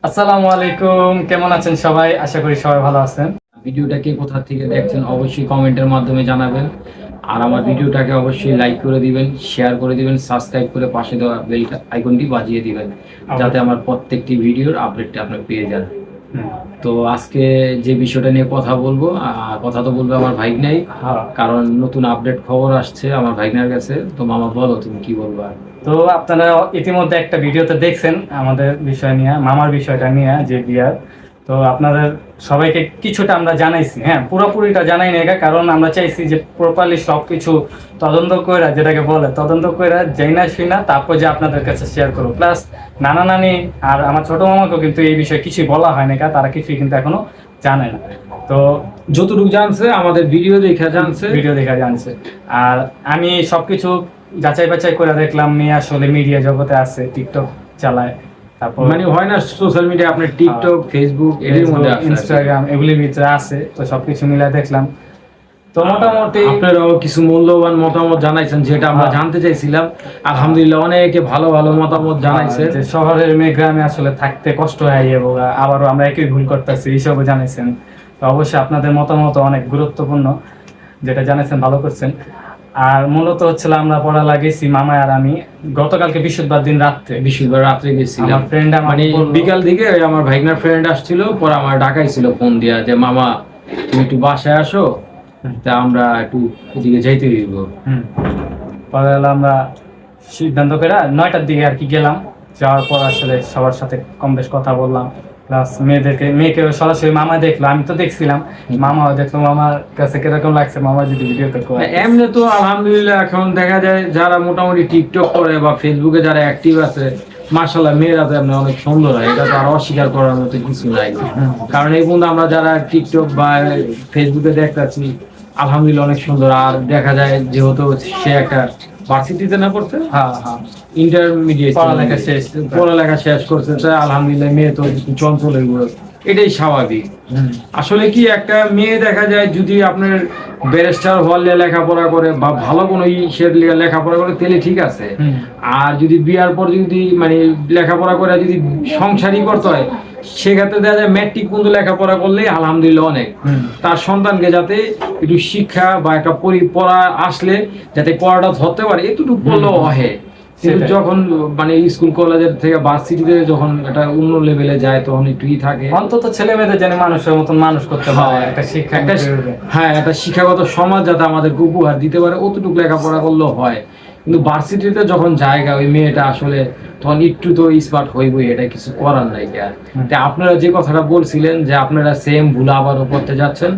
আসসালামু আলাইকুম, কেমন আছেন সবাই? আশা করি সবাই ভালো আছেন। ভিডিওটাকে কোথা থেকে দেখছেন অবশ্যই কমেন্টের মাধ্যমে জানাবেন। আর আমার ভিডিওটাকে অবশ্যই লাইক করে দিবেন, শেয়ার করে দিবেন, সাবস্ক্রাইব করে পাশে দেওয়া বেল আইকনটি বাজিয়ে দিবেন, যাতে আমার প্রত্যেকটি ভিডিওর আপডেটটা আপনি পেয়ে যান। তো আজকে যে বিষয়টা নিয়ে কথা বলবো, কথা তো বলবো আমার ভাইগনাই, কারণ নতুন আপডেট খবর আসছে আমার ভাইগনার কাছে। তো মামা বলো তুমি কি বলবো। তো আপনারা ইতিমধ্যে একটা ভিডিওতে দেখছেন আমাদের বিষয় নিয়ে, মামার বিষয়টা নিয়ে, যে বিয়ার। তো আপনাদের সবাইকে কিছুটা আমরা জানাইছি, হ্যাঁ, পুরোপুরিটা জানাই না, কারণ আমরা চাইছি যে প্রপারলি সব কিছু তদন্ত করে, যেটাকে বলে তদন্ত করে যাই না শুই না, তারপর যে আপনাদের কাছে শেয়ার করবো। প্লাস নানা নানি আর আমার ছোট মামাকেও কিন্তু এই বিষয়ে কিছুই বলা হয় না, তারা কিছুই কিন্তু এখনো জানে না। তো যতটুকু জানছে আমাদের ভিডিও দেখা জানছে। আর আমি সবকিছু যাচাই বাছাই করে দেখলাম, মেয়ে আসলে মিডিয়া জগতে আছে, টিকটক চালায়, তারপর মানে হয় না সোশ্যাল মিডিয়া, আপনার টিকটক, ফেসবুক, এর মধ্যে ইনস্টাগ্রাম, এগুলির ভিতরে আছে। তো সবকিছু মিলাই দেখলাম, তো মোটামুটি আপনারাও কিছু মূল্যবান মতামত জানাইছেন, যেটা আমরা জানতে চাইছিলাম। আলহামদুলিল্লাহ অনেকে ভালো ভালো মতামত জানাইছে, যে শহরের মেয়ে গ্রামে আসলে থাকতে কষ্ট হয়, এবং আবারও আমরা একই ভুল করতেছি, এইসবও জানাইছেন। তো অবশ্যই আপনাদের মতামত অনেক গুরুত্বপূর্ণ, যেটা জানাইছেন, ভালো করছেন। আর মূলত হচ্ছিল আমরা পড়া লাগিয়েছি মামা আর আমি গতকালকে বৃহস্পতিবার দিন রাত্রে গেছিলাম। আমার ফ্রেন্ড মানে বিকাল দিকে আমার ভাইগনার ফ্রেন্ড আসছিল, পরে আমার ডাকাইছিল ফোন দিয়া যে মামা তুমি একটু বাসায় আসো, তা আমরা একটু ওদিকে যাইতে হইব। পরে আমরা সিদ্ধান্ত করে 9টার দিকে আর কি গেলাম। যাওয়ার পর আসলে সবার সাথে কম বেশ কথা বললাম, প্লাস মেয়েকে সরাসরি মামা দেখলো, আমি তো দেখছিলাম, মামাও দেখলো। মামার কাছে কিরকম লাগছে, মামা যদি ভিডিওতে এমনি তো আলহামদুলিল্লাহ এখন দেখা যায় যারা মোটামুটি টিকটক করে বা ফেসবুকে যারা অ্যাক্টিভ আছে, মার্শাল্লাহ মেয়েরা তো এমনি অনেক সুন্দর হয়, এটা তো আর অস্বীকার করার মতো কিছু নাই। কারণ এই পর্যন্ত আমরা যারা টিকটক বা ফেসবুকে দেখতেছি, আলহামদুলিল্লাহ অনেক সুন্দর। আর দেখা যায় যেহেতু সে একটা ভার্সিটিতে না পড়ছে, ইন্টারমিডিয়েট পড়ালেখা শেষ করছে, তাই আলহামদুলিল্লাহ মেয়ে তো চঞ্চল, এগুলো এটাই স্বাভাবিক। আসলে কি একটা মেয়ে দেখা যায় যদি আপনার ব্যারিস্টার হলে লেখাপড়া করে বা ভালো কোনো ইসের লেখাপড়া করে তাহলে ঠিক আছে। আর যদি বিয়ার পর যদি মানে লেখাপড়া করে যদি সংসারই করতে হয়, সেক্ষেত্রে দেখা যায় ম্যাট্রিক পর্যন্ত লেখাপড়া করলেই আলহামদুলিল্লাহ অনেক। তার সন্তানকে যাতে একটু শিক্ষা বা একটা পড়া আসলে যাতে পড়াটা ধরতে পারে, এতটুকু পড়লেও হয়। কিন্তু যখন মানে স্কুল কলেজের থেকে ভার্সিটিতে যখন একটা অন্য লেভেলে যায়, তখন একটুই থাকে। অন্তত ছেলে মেয়েদের যেন মানুষের মতন মানুষ করতে পারে, একটা শিক্ষা, একটা শিক্ষাগত সমাজ যাতে আমাদেরকে উপহার দিতে পারে, অতটুকু লেখাপড়া করলেও হয়। কিন্তু ভার্সিটিতে যখন জায়গা ওই মেয়েটা আসলে তখন একটু তো স্মার্ট হইবই, এটা কিছু করার নাই। আর আপনারা যে কথাটা বলছিলেন যে আপনারা সেম ভুল আবারও করতে যাচ্ছেন,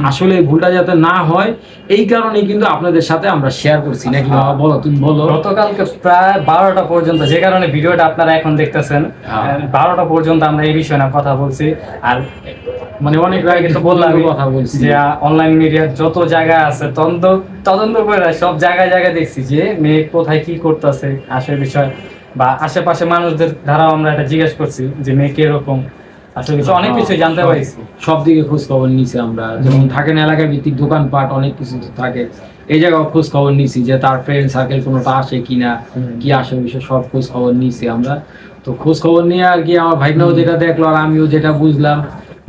আসলে এই ভুলটা যাতে না হয় এই কারণে কিন্তু আপনাদের সাথে আমরা শেয়ার করছি। নাকি বাবা বলো, তুমি বলো। গতকালকে প্রায় 12টা পর্যন্ত, যে কারণে ভিডিওটা আপনারা এখন দেখতেছেন, 12টা পর্যন্ত আমরা এই বিষয়ে না কথা বলছি। আর মানে অনেক আগে তো বললাম কথা বলছি যে অনলাইন মিডিয়ার যত জায়গা আছে তদন্ত করে সব জায়গায় দেখছি যে মেয়ে কোথায় কি করতেছে, আসলে বিষয় বা আশেপাশে মানুষদের দ্বারাও আমরা এটা জিজ্ঞেস করছি যে মেয়ে কিরকম, আসলে অনেক কিছু জানতে পারছি। সব দিকে খোঁজ খবর নিছি আমরা, যেমন থাকেন এলাকা ভিত্তিক দোকানপাট অনেক কিছু থাকে, এই জায়গায় খোঁজ খবর নিছি যে তার ফ্রেন্ড সার্কেল কোনোটা আসে কিনা, কি আসে বিষয় সব খোঁজ খবর নিছি আমরা। তো খোঁজ খবর নিয়ে আর কি আমার ভাইনাও যেটা দেখলো আর আমিও যেটা বুঝলাম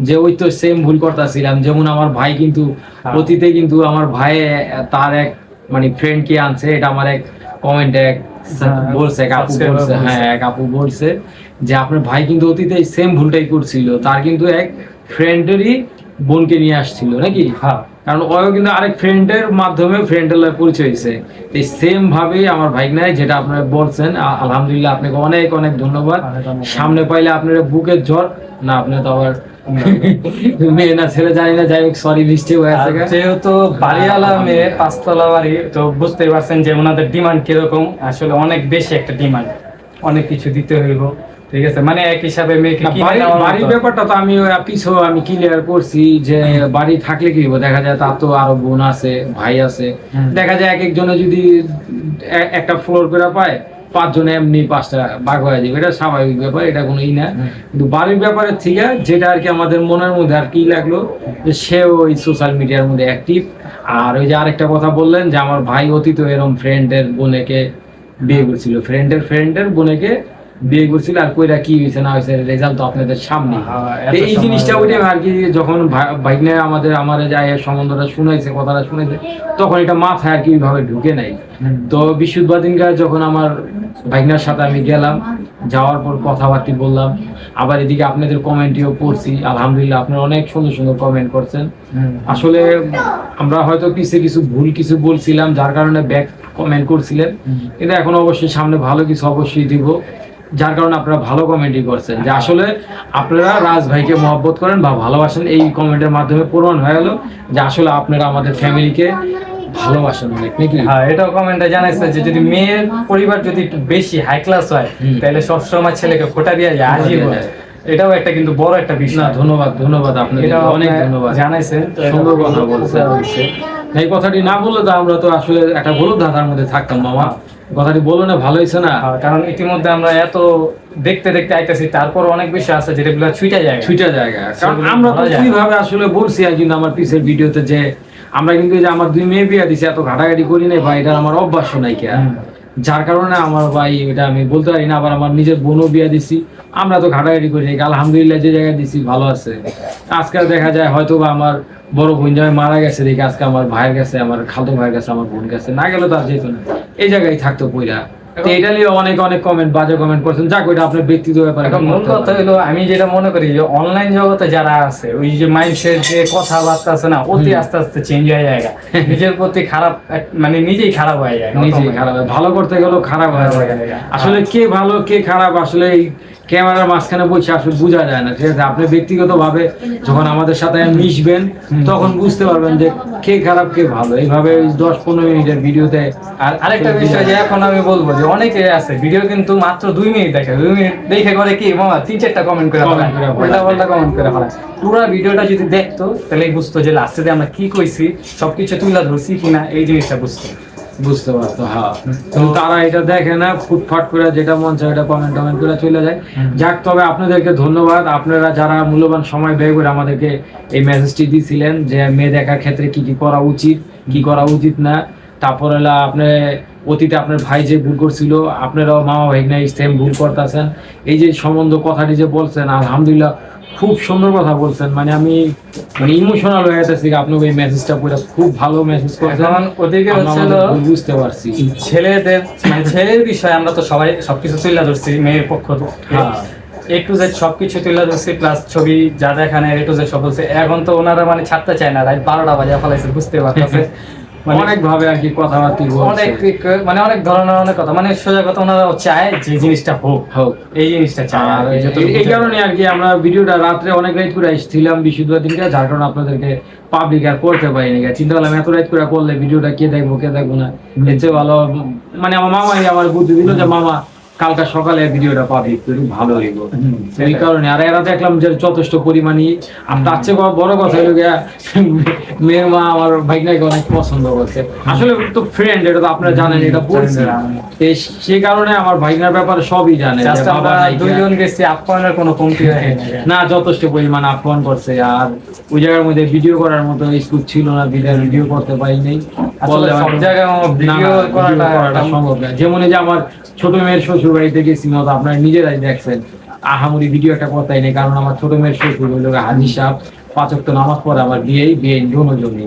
যে ওই তো সেম ভুল করতেছিলাম। যেমন আমার ভাই কিন্তু অতীতে কিন্তু আমার ভাই তার এক মানে ফ্রেন্ড কে আনছে, এটা আমার এক কমেন্টে বলছে, এক আপু বলছে যে আপনার ভাই কিন্তু অতীতে সেম ভুলটাই করছিল, তার কিন্তু এক ফ্রেন্ডেরই বোনকে নিয়ে আসছিল নাকি। কারণ ওও কিন্তু আরেক ফ্রেন্ডের মাধ্যমে ফ্রেন্ডের পরিচয় হয়েছে। এই সেম ভাবে আমার ভাইগনায় যেটা আপনারা বলছেন, আলহামদুলিল্লাহ আপনাকে অনেক অনেক ধন্যবাদ। সামনে পাইলে আপনার বুকের জ্বর না, আপনি তো আবার মেয়ে না ছেলে জানি না, যাই হোক সরি মিস্টেক হয়ে আছে। যেহেতু বাড়িওয়ালা মেয়ে, 5তলা বাড়ি, তো বুঝতেই পারছেন যে ওনাদের ডিমান্ড কিরকম, আসলে অনেক বেশি একটা ডিমান্ড, অনেক কিছু দিতে হইব, ঠিক আছে। মানে এক হিসাবে মেয়েকে বাড়ির ব্যাপারটা তো আমি ক্লিয়ার করছি যে বাড়ি থাকলে কি হবে, দেখা যায় তার তো আরো বোন আছে, ভাই আছে, দেখা যায় এক একজনে যদি একটা ফ্লোর করে পায়, 5 জনে এমনি 5টা ভাগ হয়ে যাবে, এটা স্বাভাবিক ব্যাপার, এটা কোনো না। কিন্তু বাড়ির ব্যাপারে থেকে যেটা আর কি আমাদের মনের মধ্যে আর কি লাগলো যে সে ওই সোশ্যাল মিডিয়ার মধ্যে অ্যাক্টিভ। আর ওই যে আরেকটা কথা বললেন যে আমার ভাই অতীত এরকম ফ্রেন্ডের বোনেকে বিয়ে করছিল, ফ্রেন্ডের বোনেকে বিয়ে করছিল আর কইরা কি হয়েছে না হয়েছে রেজাল্ট তো আপনাদের সামনে। এত এই সময় জিনিসটা ওইটা আর কি, যখন ভাইগনে আমার যায় সম্বন্ধটা শুনাইছে, কথাটা শুনেছে, তখন এটা মাথায় আর কি ওইভাবে ঢুকে নাই। তো বৃহস্পতিবার যখন আমার ভাইগনার সাথে আমি গেলাম, যাওয়ার পর কথাবার্তা বললাম, আবার এদিকে আপনাদের কমেন্টও পড়ছি, আলহামদুলিল্লাহ আপনারা অনেক সুন্দর সুন্দর কমেন্ট করছেন। আসলে আমরা হয়তো কিছু ভুল কিছু বলছিলাম, যার কারণে ব্যাক কমেন্ট করছিলেন, কিন্তু এখন অবশ্যই সামনে ভালো কিছু অবশ্যই দিব, যার কারণে আপনারা ভালো কমেন্টই করছেন যে আসলে আপনারা রাজ ভাইকে মহব্বত করেন বা ভালোবাসেন। এই কমেন্টের মাধ্যমে প্রমাণ হয়ে গেল যে আসলে আপনারা আমাদের ফ্যামিলিকে ভালোবাসেন অনেক, নাকি? হ্যাঁ, এটাও কমেন্টে জানাইছে যে যদি মেয়ের পরিবার যদি একটু বেশি হাই ক্লাস হয় তাহলে সবসময় ছেলেকে ফোটা দিয়ে যায় আজীবন। এটাও একটা কিন্তু বড় একটা না, বিষয়। ধন্যবাদ আপনাদের, এটা অনেক ধন্যবাদ, জানাইছেন, সুন্দর কথা বলছেন। এই কথাটি না বললে তো আমরা তো আসলে একটা হলুদ ধাঁধার মধ্যে থাকতাম মামা। কথাটি বলো না, ভালো হয়েছে না? কারণ ইতিমধ্যে আমরা এত দেখতে দেখতে আইতেছি, তারপর অনেক বিষয় আছে যেগুলো ছুটে যায়। কারণ আমরা তো কিভাবে আসলে বলছি আর কিন্তু আমার পিছের ভিডিওতে যে আমরা কিন্তু যে আমার 2 মেয়ে বিয়ে দিছি এত ঘাটাঘাটি করি নাই ভাই, এটা আমার অভ্যাস নাই কে, যার কারণে আমার ভাই এটা আমি বলতে পারি না। আবার আমার নিজের বোনও বিয়ে দিছি, আমরা তো ঘাটাঘাটি করি নাই, আলহামদুলিল্লাহ যে জায়গায় দিছি ভালো আছে। আজকাল দেখা যায় হয়তো বা আমার বড় বোন যাই মারা গেছে দেখে আজকে আমার ভাইয়ের কাছে, আমার খালতো ভাইয়ের কাছে, আমার বোন কাছে না গেলে তো আর যেত না, এই জায়গায় থাকতো পইরা। তো এটা নিয়ে অনেক কমেন্ট, বাজে কমেন্ট করছেন, যাক ওইটা আপনার ব্যক্তিগত ব্যাপার। এখন মূল কথা হলো আমি যেটা মনে করি যে অনলাইন জগতে যারা আছে ওই যে মাইন্ডসেট যে কথাবার্তা আছে না, অতি আস্তে আস্তে চেঞ্জ হয়ে যায়, নিজের প্রতি খারাপ মানে নিজেই খারাপ হয়ে যায়, নিজেই খারাপ হয়, ভালো করতে গেলেও খারাপ হয়ে যায়। আসলে কে ভালো কে খারাপ আসলে এই ক্যামেরার মাঝখানে বসে আসলে বোঝা যায় না, ঠিক আছে? আপনি ব্যক্তিগত ভাবে যখন আমাদের সাথে মিশবেন তখন বুঝতে পারবেন যে কে খারাপ কে ভালো। এইভাবে 10-15 মিনিটের ভিডিওতে। আর আরেকটা বিষয় যে এখন আমি বলবো যে অনেকে আছে ভিডিও কিন্তু মাত্র 2 মিনিট দেখে, 2 মিনিট দেখে করে কি মামা 3-4টা কমেন্ট করে উল্টা কমেন্ট করে ফেলায়। পুরো ভিডিওটা যদি দেখতো তাহলেই বুঝতো যে লাস্টে যে আমরা কি কইছি সবকিছু তুলে ধরছি কিনা, এই জিনিসটা বুঝতে পারতো। হ্যাঁ, তো তারা এটা দেখে না, ফুটফাট করে যেটা মন চায় এটা কমেন্ট করে চলে যায়। যাক, তবে আপনাদেরকে ধন্যবাদ, আপনারা যারা মূল্যবান সময় ব্যয় করে আমাদেরকে এই মেসেজটি দিয়েছিলেন যে মেয়ে দেখার ক্ষেত্রে কি কি করা উচিত, কি করা উচিত না। তারপর হলো আপনি অতীতে আপনার ভাই যে ভুল করছিল, আপনারাও মামা ভাইগনা সেম ভুল করতেছেন। এই যে সম্বন্ধ কথাটি যে বলছেন, আলহামদুলিল্লাহ খুব সুন্দর কথা বলছেন, মানে আমি ইমোশনাল হয়ে গেছি। আপনার এই মেসেজটা পুরো খুব ভালো মেসেজ করছেন। ওদিকে হচ্ছিল বুঝতে পারছি ছেলেদের মানে ছেলের বিষয় আমরা তো সবাই সবকিছু তুলে ধরছি, মেয়ের পক্ষ A to Z সবকিছু তুলে ধরছি, প্লাস ছবি যা দেখানে A to Z সব বলছে। এখন তো ওনারা মানে ছাড়তে চায় না, রাত 12টা বাজে ফেলাইছে, বুঝতে পারতেছে অনেক ভাবে আর কি কথাবার্তা অনেক মানে অনেক ধরনের অনেক কথা, মানে সোজা কথা ওনারা চায় যে জিনিসটা হোক, এই জিনিসটা চায়। এই কারণে আর কি আমরা ভিডিওটা রাত্রে অনেক রাত করে আসছিলাম বৃহস্পতিবার দিনকে, যার কারণে আপনাদেরকে পাবলিক আর করতে পারিনি। চিন্তা করলাম এত রাত করে করলে ভিডিওটা কে দেখবো না, এর চেয়ে ভালো মানে আমার মামাই আমার বুদ্ধি দিল যে মামা কালকা সকালে ভিডিওটা পাবলিক করি, ভালো হইব। এই কারণে আর এরা দেখলাম যে যথেষ্ট পরিমাণই। আর তার চেয়ে বড় কথা হলো গিয়া মেয়ের মা আমার ভাইনাকে অনেক পছন্দ করছে। আসলে তো ফ্রেন্ড, এটা তো আপনারা জানেন, এটা বলছি সেই কারণে আমার ভাইনার ব্যাপারে সবই জানে। দুইজন গেছি, আপ্যায়নের কোনো কমতি না, যথেষ্ট পরিমাণ আপ্যায়ন করছে। আর ওই জায়গার মধ্যে ভিডিও করার মতো স্কুল ছিল না, বিদায় ভিডিও করতে পারি নাই। সব জায়গায় ভিডিও করাটা সম্ভব না। যেমন এই যে আমার ছোট মেয়ের শ্বশুর বাড়িতে গেছি, মতো আপনারা নিজেরাই দেখছেন, আহামরি ভিডিও একটা করতেই নেই, কারণ আমার ছোট মেয়ের শ্বশুর হইল হাজি সাহেব, 5 ওয়াক্ত নামাজ পড়ে, আমার বিয়ে জমি,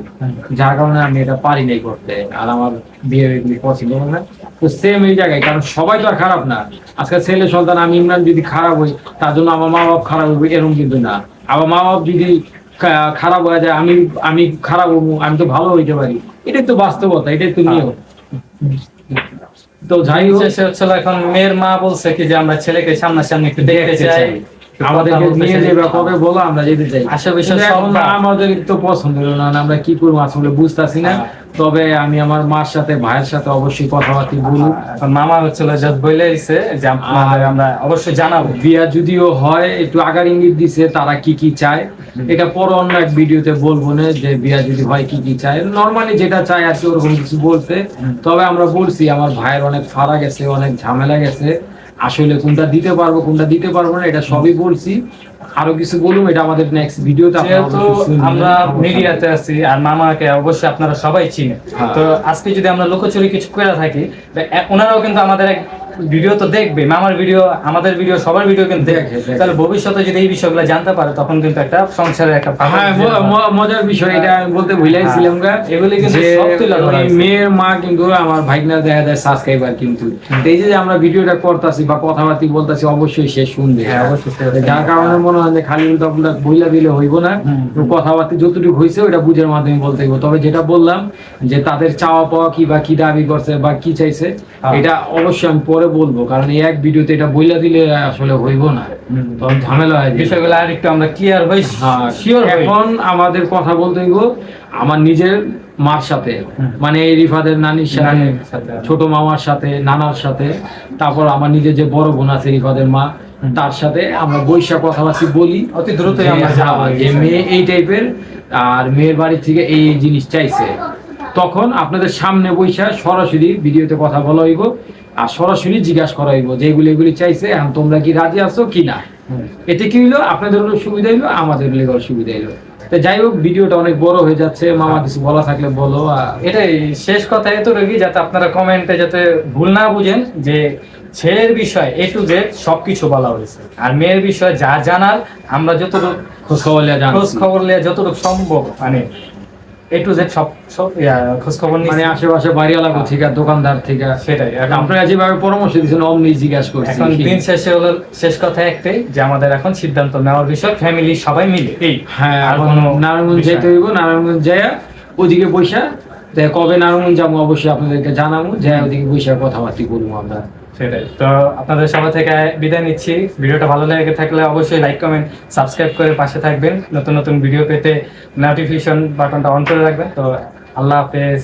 যার কারণে আমি এটা পারি নাই করতে। আর আমার বিয়ে পছন্দ না। তো সেম এই জায়গায়, কারণ সবাই তো আর খারাপ না। আজকে ছেলে সন্তান আমি ইমরান যদি খারাপ হই, তার জন্য আমার মা বাপ খারাপ হইবে এরকম কিন্তু না। আবার মা বাপ যদি খারাপ হয়ে যায়, আমি খারাপ হবো, আমি তো ভালো হইতে পারি। এটাই তো বাস্তবতা, এটাই তো নিয়ম। তো যাই হোক, এখন মেয়ের মা বলছে কি যে আমরা ছেলেকে সামনাসামনি একটু দেখতে চাই, আমাদেরকে নিয়ে যাবে, কবে বলো আমরা যেতে চাই। আমাদের তো পছন্দ হলো না, আমরা কি করবো আসলে বুঝতেছি না। তবে আমি আমার মার সাথে ভাইয়ের সাথে অবশ্যই কথাবার্তা বলবো। মামা হচ্ছিল বলে দিছে যে আমরা অবশ্যই জানাবো। বিয়া যদিও হয় একটু আগার ইঙ্গিত দিছে তারা কি কি চায়, এটা পরে অন্য এক ভিডিওতে বলবো না যে বিয়া যদি হয় কি কি চায়। নর্মালি যেটা চায় আর কি ওরকম কিছু বলছে। তবে আমরা বলছি আমার ভাইয়ের অনেক ফাড়া গেছে, অনেক ঝামেলা গেছে, আসলে কোনটা দিতে পারবো না এটা সবই বলছি। আরো কিছু বলুন, এটা আমাদের নেক্সট ভিডিওতে। আমরা মিডিয়াতে আছি আর মামাকে অবশ্যই আপনারা সবাই চিনেন। তো আজকে যদি আমরা লুকোচুরি কিছু করে থাকি, ওনারাও কিন্তু আমাদের ভিডিও তো দেখবে, মামার ভিডিও, আমাদের ভিডিও, সবার ভিডিও কিন্তু দেখবে। দেখে। তাহলে ভবিষ্যতে যদি এই বিষয়গুলো জানতে পারে তখন কিন্তু একটা সংসারের একটা হ্যাঁ, মজার বিষয় এটা আমি বলতে ভুলাইছিলাম গা। এগুলি কিন্তু যে সব তুলে ধরা ওই হয়েছে। মেয়ের মা কিন্তু আমার ভাইগনা দেখা যায় সাবস্ক্রাইবার কিন্তু। তো এই যে আমরা ভিডিওটা করতেছি বা কথাবার্তা বলতেছি অবশ্যই সে শুনবে। হ্যাঁ, অবশ্যই সে শুনবে। যার কারণে মনে হয় যে খালি উল্টা পুল্টা বইলা দিলে হইব না। তো কথাবার্তা যতটুকু হয়েছে ওটা বুঝের মাধ্যমে বলতে হইব। তবে যেটা বললাম যে তাদের চাওয়া পাওয়া কি বা কি দাবি করছে বা কি চাইছে এটা অবশ্যই আমি পরে বলবো, কারণ এই এক ভিডিওতে এটা বইলা দিলে আসলে হইব না, তখন ঝামেলা হয়। বিষয়গুলো আর একটু আমরা ক্লিয়ার হই, হ্যাঁ, শিওর হই। এখন আমাদের কথা বলতে হইব আমার নিজের মার সাথে, মানে এই রিফাদের নানির সাথে, নানির সাথে। ছোট মামার সাথে, নানার সাথে, তারপর আমার নিজের যে বড় বোন আছে রিফাদের মা, তার সাথে আমরা বৈশাখ কথাবার্তা বলি অতি দ্রুতই যে, আমরা যাবো হ্যাঁ, এই যে বিষয়ে। মেয়ে এই টাইপের আর মেয়ের বাড়ি থেকে এই এই জিনিস চাইছে, তখন আপনাদের সামনে বৈশাখ সরাসরি ভিডিওতে কথা বলা হইব আর সরাসরি জিজ্ঞাসা করা হইব যে এগুলি চাইছে, এখন তোমরা কি রাজি আছো কি না। এতে কি হইলো, আপনাদের সুবিধা হইলো, আমাদের লেগে সুবিধা হইলো। তো যাই হোক, ভিডিওটা অনেক বড় হয়ে যাচ্ছে, মামা কিছু বলা থাকলে বলো। এটাই শেষ কথা এতটুকুই, যাতে আপনারা কমেন্টে যাতে ভুল না বুঝেন যে ছেলের বিষয় A to Z সবকিছু বলা হয়েছে, আর মেয়ের বিষয় যা জানার আমরা যতটুকু খোঁজ খবর লিয়া জানছি। খোঁজ খবর নিয়ে যতটুকু সম্ভব, মানে A to Z সব খোঁজ খবর মানে নিয়ে আশেপাশে বাড়িওয়ালা থেকে দোকানদার থেকে সেটাই। এখন আপনারা যেভাবে পরামর্শ দিচ্ছেন অমনি জিজ্ঞাসা করছি। এখন দিন শেষে হলো, শেষ কথা একটাই যে আমাদের এখন সিদ্ধান্ত নেওয়ার বিষয় ফ্যামিলি সবাই মিলে এই। হ্যাঁ, আর এখন কোনো নারায়ণগঞ্জ বিষয় যাইতে হইব, নারায়ণগঞ্জ যাইয়া ওদিকে বৈশা কবে নারায়ণগঞ্জ যাবো অবশ্যই আপনাদেরকে জানাবো, যাই ওদিকে বৈশা কথাবার্তা বলবো আমরা। সেটাই। তো আপনাদের সবাই থেকে বিদায় নিচ্ছি। ভিডিওটা ভালো লেগে থাকলে অবশ্যই লাইক, কমেন্ট, সাবস্ক্রাইব করে পাশে থাকবেন। নতুন নতুন ভিডিও পেতে নোটিফিকেশন বাটনটা অন করে রাখবেন। তো আল্লাহ হাফেজ।